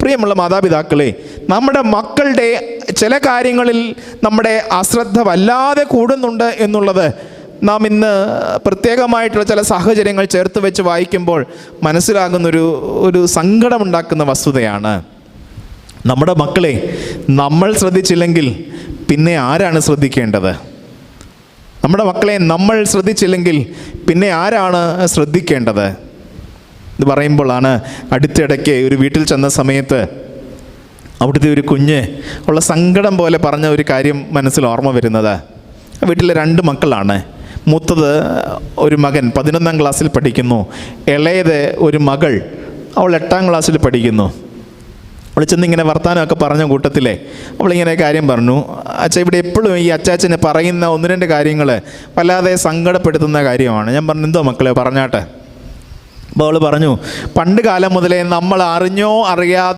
പ്രിയമുള്ള മാതാപിതാക്കളെ, നമ്മുടെ മക്കളുടെ ചില കാര്യങ്ങളിൽ നമ്മുടെ അശ്രദ്ധ വല്ലാതെ കൂടുന്നുണ്ട് എന്നുള്ളത് നാം ഇന്ന് പ്രത്യേകമായിട്ടുള്ള ചില സാഹചര്യങ്ങൾ ചേർത്ത് വെച്ച് വായിക്കുമ്പോൾ മനസ്സിലാകുന്നൊരു സങ്കടമുണ്ടാക്കുന്ന വസ്തുതയാണ്. നമ്മുടെ മക്കളെ നമ്മൾ ശ്രദ്ധിച്ചില്ലെങ്കിൽ പിന്നെ ആരാണ് ശ്രദ്ധിക്കേണ്ടത്? നമ്മുടെ മക്കളെ നമ്മൾ ശ്രദ്ധിച്ചില്ലെങ്കിൽ പിന്നെ ആരാണ് ശ്രദ്ധിക്കേണ്ടത്? ഇത് പറയുമ്പോഴാണ് അടുത്തിടയ്ക്ക് ഒരു വീട്ടിൽ ചെന്ന സമയത്ത് അവിടുത്തെ ഒരു കുഞ്ഞ് ഉള്ള സങ്കടം പോലെ പറഞ്ഞ ഒരു കാര്യം മനസ്സിൽ ഓർമ്മ വരുന്നത്. വീട്ടിലെ 2 മക്കളാണ്. മൂത്തത് ഒരു മകൻ 11ാം ക്ലാസ്സിൽ പഠിക്കുന്നു. ഇളയത് ഒരു മകൾ, അവൾ 8ാം ക്ലാസ്സിൽ പഠിക്കുന്നു. അവൾ ചെന്നിങ്ങനെ വർത്താനമൊക്കെ പറഞ്ഞ കൂട്ടത്തിലെ അവളിങ്ങനെ കാര്യം പറഞ്ഞു, അച്ഛാ ഇവിടെ എപ്പോഴും ഈ അച്ചാച്ചന് പറയുന്ന 1-2 കാര്യങ്ങൾ വല്ലാതെ സങ്കടപ്പെടുത്തുന്ന കാര്യമാണ്. ഞാൻ പറഞ്ഞു, എന്തോ മക്കളെ പറഞ്ഞാട്ടെ. അപ്പോൾ അവൾ പറഞ്ഞു, പണ്ട് കാലം മുതലേ നമ്മൾ അറിഞ്ഞോ അറിയാതെ